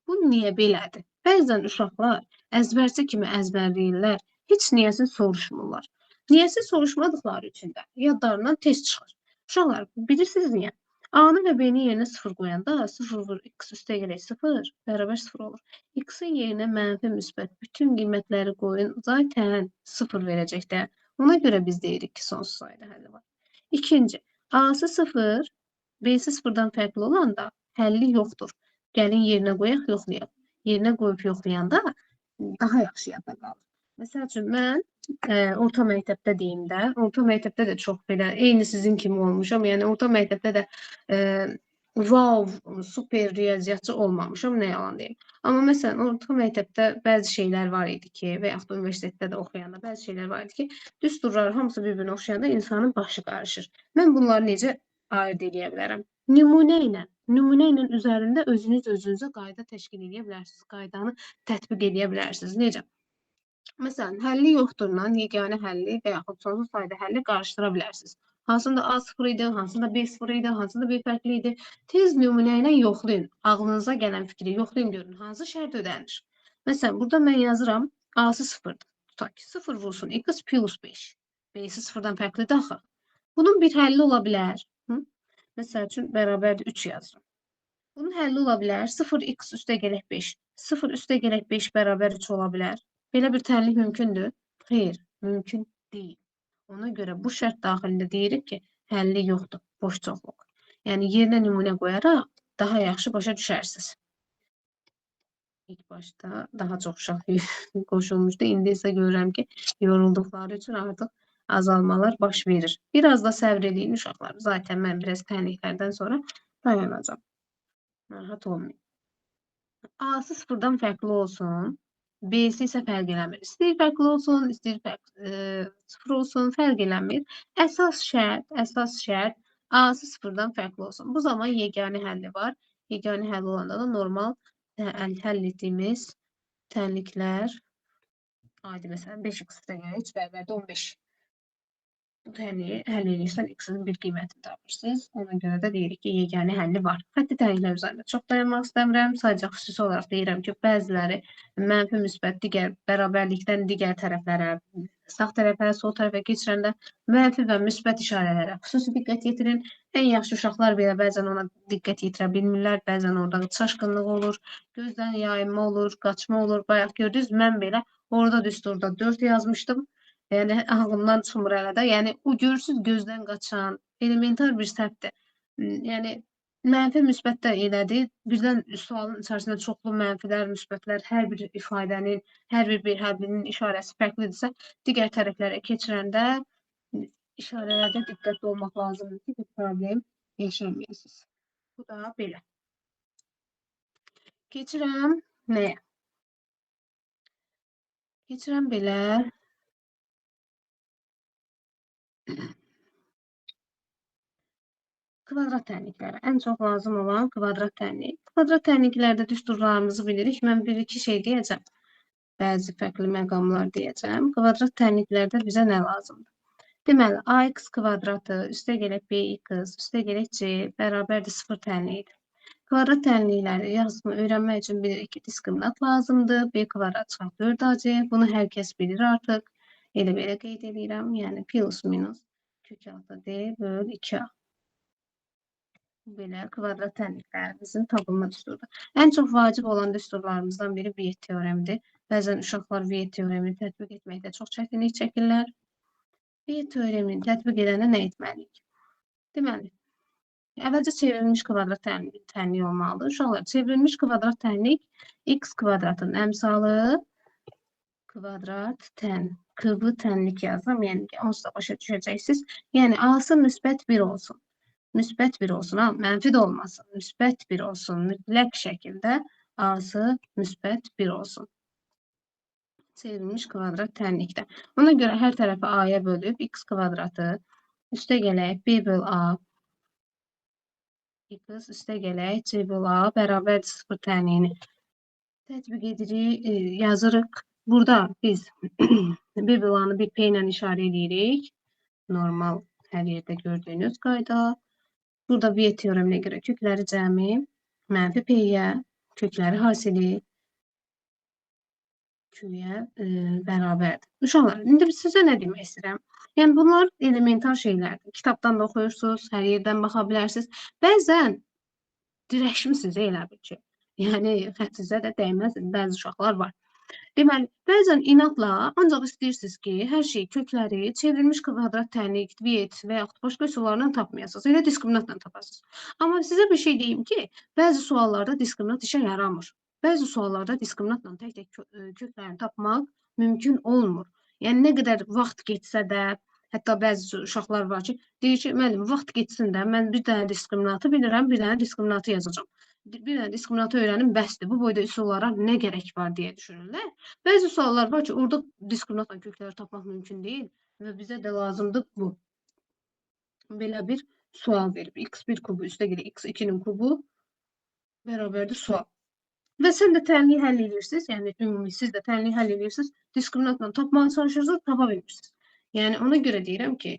Bu niyə belədir? Bəzən uşaqlar əzbərçi kimi əzbərləyirlər, heç niyəsi soruşmurlar. Niyəsi soruşmadıqları üçün də yadlarından tez çıxır. Uşaqlar, bilirsiniz niyə? A-nı və B-ni yerinə 0 qoyanda 0 vur x üstə gələk 0 bərabər 0 olur. X-in yerinə mənfi müsbət bütün qiymətləri qoyun. Zaten 0 verəcək də. Ona görə biz deyirik ki, sonsuz sayda həlli var. İkinci, A-sı 0, B-si 0-dan fərqli olanda həlli yoxdur. Gəlin yerinə qoyaq, yoxlayaq. Yerinə qoyub yoxlayanda daha yaxşı yadda qalır. Məsəl üçün, mən orta məktəbdə deyim də, orta məktəbdə də çox belə, eyni sizin kimi olmuşam. Yəni, orta məktəbdə də wow, super riyaziyyatçı olmamışam, nə yalan deyim. Amma məsələn, orta məktəbdə bəzi şeylər var idi ki, və yaxud da universitetdə də oxuyanda bəzi şeylər var idi ki, düsturlar hamısı bir-birinə oxşayanda insanın başı qarışır. Mən bunları necə ayırd edə bilərəm? Nümunə ilə üzərində özünüzə qayda təşkil edə bilərsiniz. Qaydanı tətbiq edə bilərsiniz. Necə? Məsələn, həlli yoxdurla yeganə həlli və yaxud sonsuz sayda həlli qarışdıra bilərsiniz. Hansında A 0 idi, hansında B 0 idi, hansında B fərqli idi. Tez nümunə ilə yoxlayın. Ağlınıza gələn fikri yoxlayın, görün. Hansı şərt ödənir? Məsələn, burada mən yazıram A-sı 0-dır. Tutaq ki, 0 vursun x plus 5. B-si 0-dan fərqlidir axı. Bunun bir həlli ola bilər. Məsəl üçün, bərabərdir 3 yazırım. Bunun həlli ola bilər. 0x üstə gələk 5. 0 üstə gələk 5 bərabər 3 ola bilər. Belə bir tənlik mümkündür? Xeyr, mümkün deyil. Ona görə bu şərt daxilində deyirik ki, həlli yoxdur, boş çoxluq. Yəni, yerinə nümunə qoyaraq daha yaxşı başa düşərsiniz. İlk başda daha çox uşaq qoşulmuşdu. İndi isə görürəm ki, yorulduqları üçün artıq azalmalar baş verir. Biraz da səbr edin uşaqlar. Zaten mən biraz tənliklərdən sonra dayanacağım. Narahat olmayın. A-sı 0-dan fərqli olsun. B-si isə fərq eləmir. İstəyir fərqli olsun, istəyir 0 olsun, fərq eləmir. Əsas şərt A-sı 0-dan fərqli olsun. Bu zaman yeganə həlli var. Yeganə həlli olanda da normal həll etdiyimiz tənliklər, adi məsələn 5x üstə gəlir 3 bərabərdə 15. Bu tənliyi həll edirsən, x-in bir qiymətini tapırsınız. Ona görə də deyirik ki, yeganə həlli var. Xətti tənliklər üzərində çox dayanmaq istəmirəm. Sadəcə xüsusi olaraq deyirəm ki, bəziləri mənfi müsbət digər bərabərlikdən digər tərəflərə, sağ tərəfə, sol tərəfə keçirəndə mənfi və müsbət işarələrə xüsusi diqqət yetirin. Ən yaxşı uşaqlar belə bəzən ona diqqət yetirə bilmirlər. Bəzən orada çaşqınlıq olur, gözdən yayınma olur, qaçma olur. Bayaq gördünüz, mən belə orada düsturda 4 yazmışdım. Yəni, ağlımdan çıxmır hələ də. Yəni, o görürsünüz gözdən qaçan, elementar bir səhvdir. Yəni, mənfi müsbət də elədir. Birdən sualın içərisində çoxlu mənfilər, müsbətlər, hər bir ifadənin, hər bir həllinin işarəsi fərqlidirsə, digər tərəflərə keçirəndə işarələrdə diqqətli olmaq lazımdır ki, bir problem yaşamayasınız. Bu da belə. Keçirəm nəyə? Keçirəm belə. Kvadrat tənlikləri. Ən çox lazım olan kvadrat tənlik. Kvadrat tənliklərdə düsturlarımızı bilirik. Mən bir-iki şey deyəcəm. Bəzi fərqli məqamlar deyəcəm. Kvadrat tənliklərdə bizə nə lazımdır? Deməli, ax kvadratı üstə gələk bx üstə gələk c bərabərdir 0 tənliyidir. Kvadrat tənlikləri yazımı öyrənmək üçün bilirik ki, diskriminant lazımdır. B kvadrat çıxar 4ac. Bunu hər kəs bilir artıq. Elə belə qeyd edirəm. Yəni, plus minus kök altı d böl 2a. Belə kvadrat tənliklərimizin tapılma düsturudur. Ən çox vacib olan düsturlarımızdan biri Viet teoremidir. Bəzən uşaqlar Viet teoremini tətbiq etməkdə çox çətinlik çəkirlər. Viet teoremini tətbiq edəndə nə etməliyik? Deməli, əvvəlcə çevrilmiş kvadrat tənliyi olmalıdır. Uşaqlar, çevrilmiş kvadrat tənlik x kvadratın əmsalı kvadrat tən, kıvı tənlik yazdım. Yəni, onsuz da başa düşəcəksiniz. Yəni, a-sı müsbət 1 olsun. Müsbət 1 olsun, mənfi də olmasın. Müsbət 1 olsun. Mütləq şəkildə a-sı müsbət 1 olsun. Çevrilmiş kvadrat tənlikdə. Ona görə hər tərəfi a-ya bölüb x kvadratı üstə gələk b böl a x üstə gələk c böl a bərabərdir 0 tənliyini tətbiq edirik, yazırıq. Burada biz b böl a-nı bir p ilə işarə edirik. Normal hər yerdə gördüyünüz qayda. Burada Viet teoreminə görə kökləri cəmi mənfi p-yə, kökləri hasili q-yə bərabərdir. Uşaqlar, indi sizə nə demək istəyirəm? Yəni, bunlar elementar şeylərdir. Kitabdan da oxuyursunuz, hər yerdən baxa bilərsiniz. Bəzən dirəşmisiniz elə bir ki. Yəni, xətrinizə də dəyməz, bəzi uşaqlar var. Deməli, bəzən inatla ancaq istəyirsiniz ki, hər şey kökləri çevrilmiş kvadrat tənlik, Viet və yaxud başqa üsullarla tapmayasınız. Elə diskriminantla tapasınız. Amma sizə bir şey deyim ki, bəzi suallarda diskriminant işə yaramır. Bəzi suallarda diskriminantla tək-tək köklərini tapmaq mümkün olmur. Yəni, nə qədər vaxt geçsə də, hətta bəzi uşaqlar var ki, deyir ki, müəllim, vaxt geçsin də, mən bir dənə diskriminantı bilirəm, bir dənə diskriminantı yazacağım. Bir dənə diskriminantı öyrənim, bəsdir. Bu boyda üsullara nə gərək var deyə düşünürlər. Bəzi suallar var ki, orada diskriminantla kökləri tapmaq mümkün deyil və bizə də lazımdır bu. Belə bir sual verib. X1 kubu üstə gəlir X2-nin kubu bərabərdir sual. Və sən də tənliyi həll edirsiniz. Yəni, ümumi siz də tənliyi həll edirsiniz. Diskriminantla tapmağa çalışırsınız, tapa bilmirsiniz. Yəni, ona görə deyirəm ki,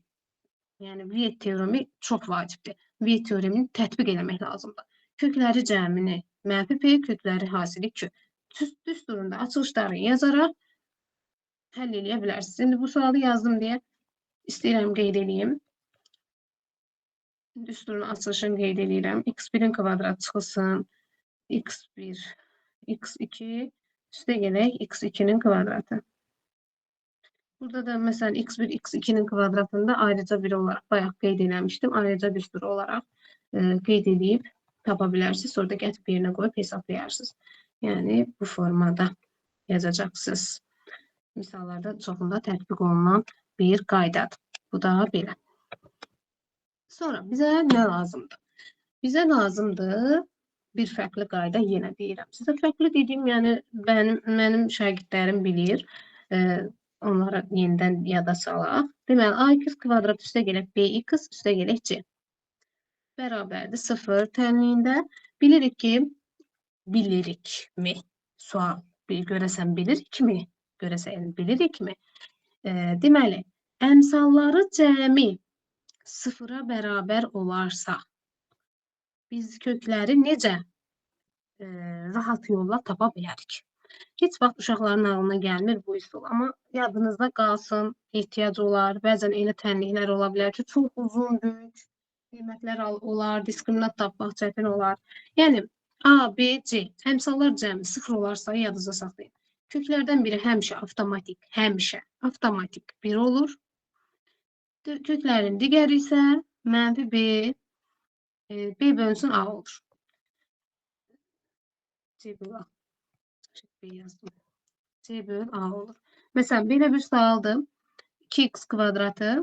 yəni, Viet teoremi çox vacibdir. Viet teoremini tətbiq eləmək lazımdır. Kökləri cəmini mənfi p, kökləri hasili q. Düsturunda açılışları yazaraq həll edə bilərsiniz. Şimdi bu sualı yazdım deyə istəyirəm qeyd edeyim. Düsturun açılışını qeyd edirəm. x1-in kvadrat çıxılsın. x1, x2 üstə gələk x2-nin kvadratı. Burada da məsələn x1, x2-nin kvadratında ayrıca bir olaraq bayaq qeyd eləmişdim. Ayrıca düstur olaraq qeyd edib tapa bilərsiniz. Sonra da gətirib yerinə qoyub hesaplayarsınız. Yəni, bu formada yazacaqsınız. Misallarda çoxunda tətbiq olunan bir qaydadır. Bu da belə. Sonra bizə nə lazımdır? Bizə lazımdır bir fərqli qayda yenə deyirəm. Sizə fərqli dediyim, yəni mənim şagirdlərim bilir. Onlara yenidən yada salaq. Deməli, ax kvadrat üstə gələk bx üstə gələk c. Bərabərdir 0 tənliyində. Bilirik ki, bilirikmi? Sual. Görəsən bilirikmi? Görəsən bilirikmi? Deməli, əmsalları cəmi 0-a bərabər olarsa, biz kökləri necə rahat yolla tapa bilərik? Heç vaxt uşaqların ağlına gəlmir bu üsul. Amma yadınızda qalsın, ehtiyac olar. Bəzən elə tənliklər ola bilər ki, çox uzun, böyük qiymətlər olar, diskriminant tapmaq çətin olar. Yəni, A, B, C əmsallar cəmi 0 olarsa yadınızda saxlayın. Köklərdən biri həmişə avtomatik 1 olur. Köklərin digəri isə mənfi B, B bölünsün A olur. C böl A. B yazdım. C böl A olur. Məsələn, belə bir sualdır. 2x kvadratı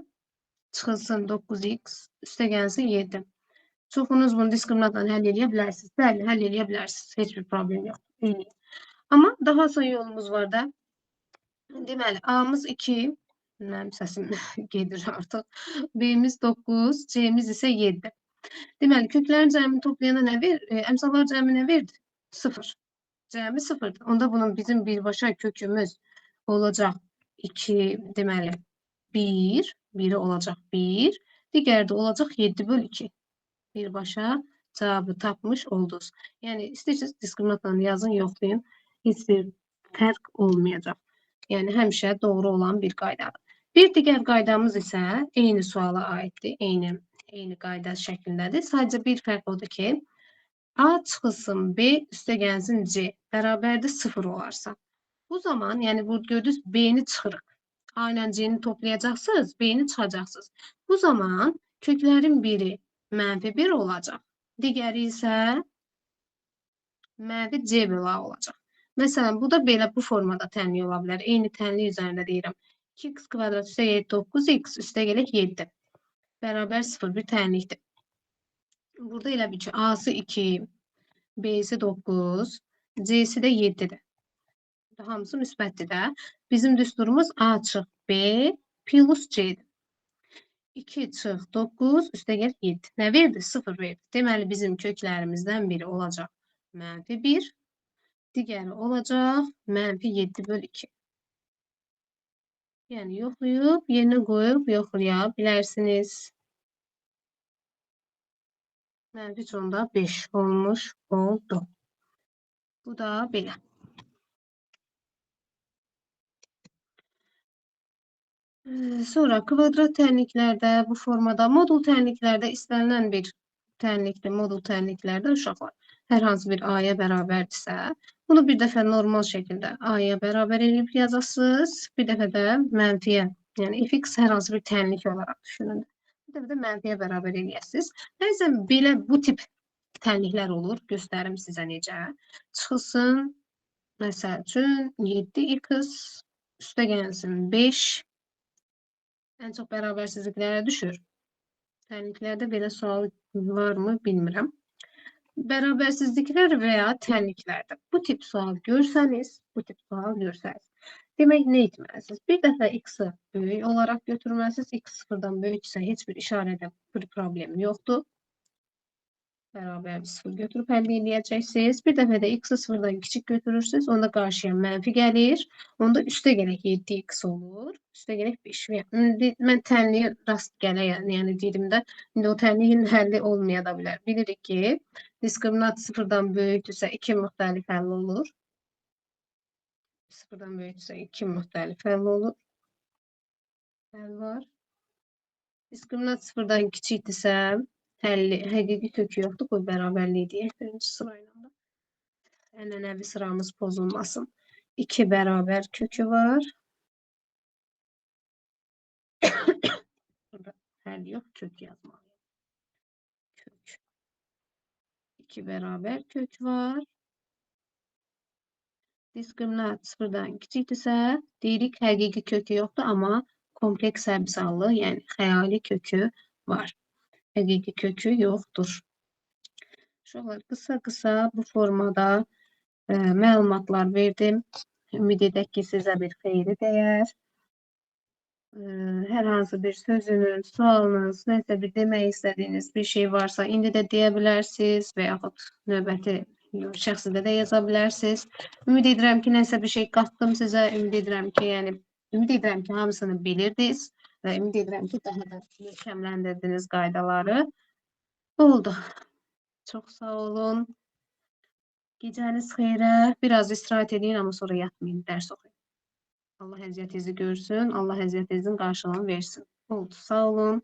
çıxılsın 9x, üstə gəlsin 7. Çoxunuz bunu diskriminantla həll edə bilərsiniz. Bəli, həll edə bilərsiniz. Heç bir problem yox. Amma daha son yolumuz var da. Deməli, A-mız 2, mənim səsim gedir artıq. B-miz 9, C-miz isə 7. Deməli, köklərin cəmini toplayanda nə verir? Əmsallar cəmi nə verdi? 0. Cəmi 0'dır. Onda bunun bizim birbaşa kökümüz olacaq 2, deməli 1, biri olacaq 1, digəri də olacaq 7/2. Birbaşa cevabı tapmış oldunuz. Yəni istəyirsiniz diskriminantla yazın, yoxlayın. Heç bir fərq olmayacaq. Yəni həmişə doğru olan bir qaydadır. Bir digər qaydamız isə eyni suala aiddir. Eyni qayda şəklindədir. Sadəcə bir fərq odur ki, A çıxılsın B üstəgəlsin C bərabərdir 0 olarsa. Bu zaman, yəni burada gördünüz B'ni çıxırıq. A ilə C'ni toplayacaqsınız, B'ni çıxacaqsınız. Bu zaman köklərin biri -1 olacaq. Digəri isə -C bölü A olacaq. Məsələn, bu da belə bu formada tənlik ola bilər. Eyni tənlik üzərində deyirəm. 2x kvadrat üstəgələk 9x üstəgələk 7 bərabər 0 bir tənlikdir. Burada elə bir ki, A'sı 2, B'si 9, C'si də 7'dir. Hamısı müsbətdir də. Bizim düsturumuz A çıx B plus C'dir. 2 çıx 9 üstəgəl 7. Nə verdi? 0 verdi. Deməli, bizim köklərimizdən biri olacaq -1, digəri olacaq -7/2. Yəni, yoxlayıb, yerinə qoyub yoxlaya bilərsiniz. -5 olmuş oldu. Bu da belə. Sonra kvadrat tənliklərdə bu formada, modul tənliklərdə istənilən bir tənlikdir. Modul tənliklərdə uşaqlar hər hansı bir A-ya bərabərdirsə, bunu bir dəfə normal şəkildə A-ya bərabər edib yazasınız. Bir dəfə də mənfiyə, yəni fx hər hansı bir tənlik olaraq düşünün. Bir dəfə də mənfiyə bərabər edəsiniz. Bəzən belə bu tip tənliklər olur. Göstərim sizə necə. Çıxılsın, məsəl üçün 7x üstəgəlsin 5 en çok bərabərsizliklərə düşür. Tənliklərdə belə sual var mı bilmirəm. Bərabərsizliklər veya tənliklərdə bu tip sual görsəniz, demək nə etməlisiniz? Bir dəfə x-i böyük olaraq götürməlisiniz. X sıfırdan böyüksə heç bir işarədə bir problem yoxdur. Bərabər 0 götürüb əldə edəcəksiniz. Bir dəfə də x-i sıfırdan kiçik götürürsünüz. Onda qarşıya mənfi gəlir. Onda üstə gələk 7x olur. Üstə gələk 5. Mən tənliyə rast gələyəm. Yəni dilimdə indi o tənliyin həlli olmaya da bilər. Bilirik ki, diskriminant sıfırdan böyükdürsə 2 müxtəlif həll olur. Sıfırdan böyükdürsə 2 müxtəlif həll olur. Həll var. Diskriminant sıfırdan kiçikdirsə həqiqi kökü yoxdur. Bu bərabərlik deyək birinci sırayla da. Ənənəvi sıramız pozulmasın. 2 bərabər kökü var. Burada həll yox, kök yazmalıyım. Kök. 2 bərabər kök var. Diskriminant sıfırdan kiçikdirsə, deyirik həqiqi kökü yoxdur, amma kompleks əmsallı, yəni xəyali kökü var. Həqiqi kökü yoxdur. Uşaqlar, qısa bu formada məlumatlar verdim. Ümid edək ki, sizə bir xeyri dəyər. Hər hansı bir sözünüz, sualınız, nəsə bir demək istədiyiniz bir şey varsa, indi də deyə bilərsiniz və yaxud növbəti şəxsdə də yaza bilərsiniz. Ümid edirəm ki, nəsə bir şey qatdım sizə. Ümid edirəm ki, hamısını bilirdiniz və ümid edirəm ki, daha da möhkəmləndirdiniz qaydaları. Oldu. Çox sağ olun. Gecəniz xeyrə. Biraz istirahət edin, amma sonra yatmayın, dərs oxuyun. Allah əziyyətinizi görsün, Allah əziyyətinizin qarşılığını versin. Oldu. Sağ olun.